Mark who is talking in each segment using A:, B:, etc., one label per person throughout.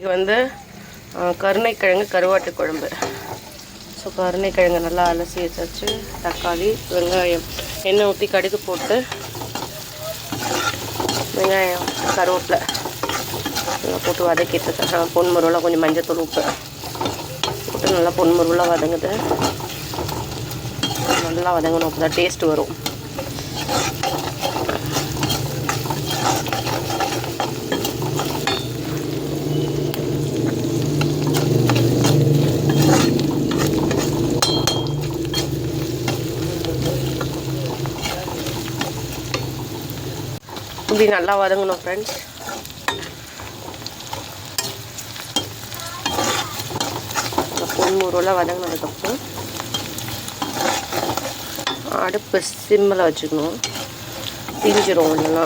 A: இன்றைக்கி வந்து கருணைக்கிழங்கு கருவாட்டு குழம்பு. ஸோ கருணைக்கிழங்கு நல்லா அலசி வச்சாச்சு. தக்காளி, வெங்காயம், எண்ணெய் ஊற்றி கடுகு போட்டு வெங்காயம் கருவேப்பிலை நல்லா போட்டு வதக்கிட்டு பொன்முருவலாக கொஞ்சம் மஞ்சத்தூள் உப்பு போட்டு நல்லா பொன்முருவலாக வதங்குது. நல்லா வதங்கணும், அப்போ தான் டேஸ்ட் வரும். இப்படி நல்லா வதங்கணும் ஃப்ரெண்ட்ஸ். பொன்முருவலாக வதங்கினதுக்கப்புறம் அடுப்பு சிம்மில் வச்சுக்கணும், தீஞ்சிரும் இல்லைன்னா.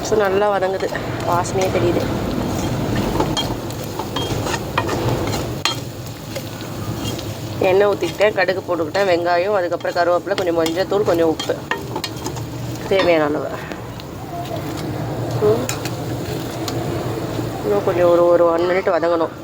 A: ஸோ நல்லா வதங்குது, வாசனையே தெரியுது. எண்ணெய் ஊற்றிக்கிட்டேன், கடுகு போட்டுக்கிட்டேன், வெங்காயம், அதுக்கப்புறம் கருவேப்பிலை, கொஞ்சம் மஞ்சத்தூள், கொஞ்சம் உப்பு, தேவையான அளவு. இன்னும் கொஞ்சம் ஒரு 1 மினிட் வதங்கணும்.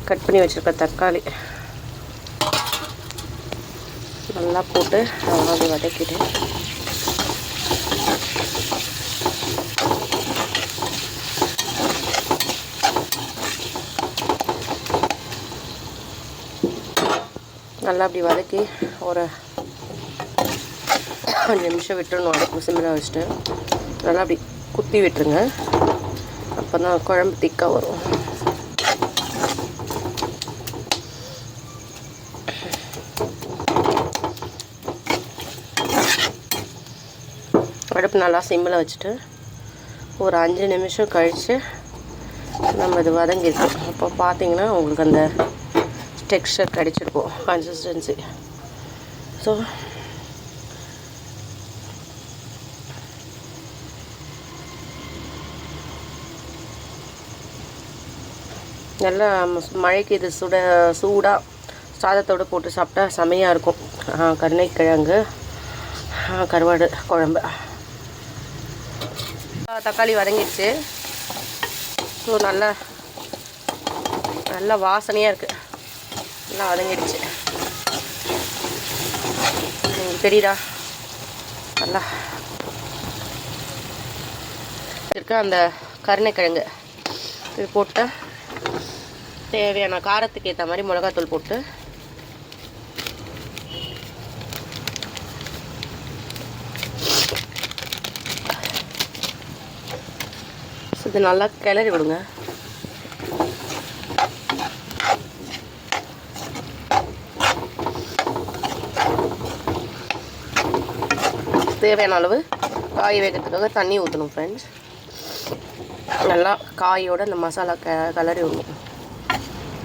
A: கட் பண்ணி வச்சுருக்க தக்காளி நல்லா போட்டு அப்படி வதக்கிட்டு நல்லா அப்படி வதக்கி ஒரு 5 நிமிஷம் விட்டுறணும். அடுப்பு சிம்மில் வச்சுட்டு நல்லா அப்படி குத்தி விட்டுருங்க, அப்போ தான் குழம்பு திக்காக வரும். அடுப்பு நல்லா சிம்மில் வச்சுட்டு ஒரு 5 நிமிஷம் கழித்து நம்ம இது வதங்கிருக்கோம். அப்போ பார்த்தீங்கன்னா உங்களுக்கு அந்த டெக்ஸ்சர் கிடைச்சிருக்கும், கன்சிஸ்டன்சி. ஸோ நல்லா மழைக்கு இது சூடாக சாதத்தோடு போட்டு சாப்பிட்டா செமையாக இருக்கும். கருணைக்கிழங்கு கருவாடு குழம்பு. தக்காளி வதங்கிடுச்சு. ஸோ நல்லா வாசனையாக இருக்குது, நல்லா வதங்கிடுச்சு. தெரியுதா? நல்லா இருக்க அந்த கருணைக்கிழங்கு இது போட்டு தேவையான காரத்துக்கு ஏற்ற மாதிரி மிளகாத்தூள் போட்டு இது நல்லா கிளறி விடுங்க. தேவையான அளவு காய் வேகிறதுக்காக தண்ணி ஊற்றணும் ஃப்ரெண்ட்ஸ். நல்லா காயோட இந்த மசாலா கிளறி விடணும்,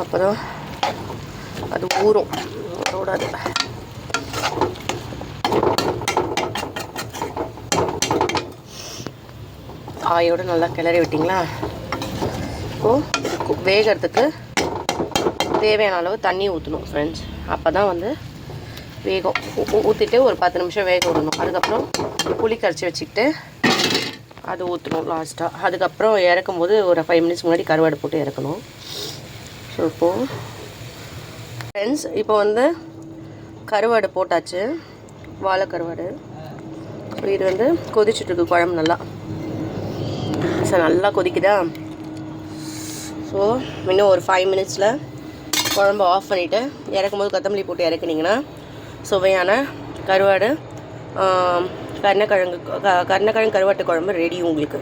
A: அப்போ தான் அது ஊறும், ஓடாது. காயோடு நல்லா கிளறி விட்டிங்களா? இப்போது வேகிறதுக்கு தேவையான அளவு தண்ணி ஊற்றணும் ஃப்ரெண்ட்ஸ். அப்போ தான் வந்து வேகம். ஊற்றிட்டு ஒரு 10 நிமிஷம் வேக விடணும். அதுக்கப்புறம் புளி கரைச்சி வச்சுக்கிட்டு அது ஊற்றணும் லாஸ்ட்டாக. அதுக்கப்புறம் இறக்கும் போது ஒரு 5 மினிட்ஸ் முன்னாடி கருவாடு போட்டு இறக்கணும். ஸோ இப்போது ஃப்ரெண்ட்ஸ் இப்போ வந்து கருவாடு போட்டாச்சு, வாழை கருவாடு. ஸோ இது வந்து கொதிச்சுட்ருக்கு குழம்பு நல்லா. ஸோ நல்லா கொதிக்குதா? ஸோ இன்னும் ஒரு 5 மினிட்ஸில் குழம்பு ஆஃப் பண்ணிவிட்டு இறக்கும்போது கொத்தமல்லி போட்டு இறக்குனிங்கன்னா சுவையான கருவாடு கருணைக்கிழங்கு கருவாட்டு குழம்பு ரெடி உங்களுக்கு.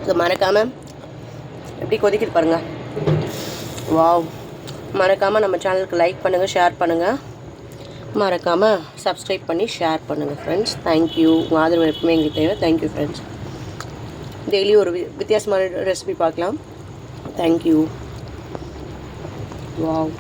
A: ஸோ மறக்காமல் எப்படி கொதிக்கிட்டு பாருங்கள். வாவ்! மறக்காமல் நம்ம சேனலுக்கு லைக் பண்ணுங்கள், ஷேர் பண்ணுங்கள். மறக்காமல் சப்ஸ்கிரைப் பண்ணி ஷேர் பண்ணுங்கள் ஃப்ரெண்ட்ஸ். தேங்க்யூ. உங்கள் ஆதரவு எப்பவுமே எங்களுக்கு தேவை. Thank you friends. டெய்லி ஒரு வித்தியாசமான ரெசிபி பார்க்கலாம். தேங்க்யூ. வாவ்!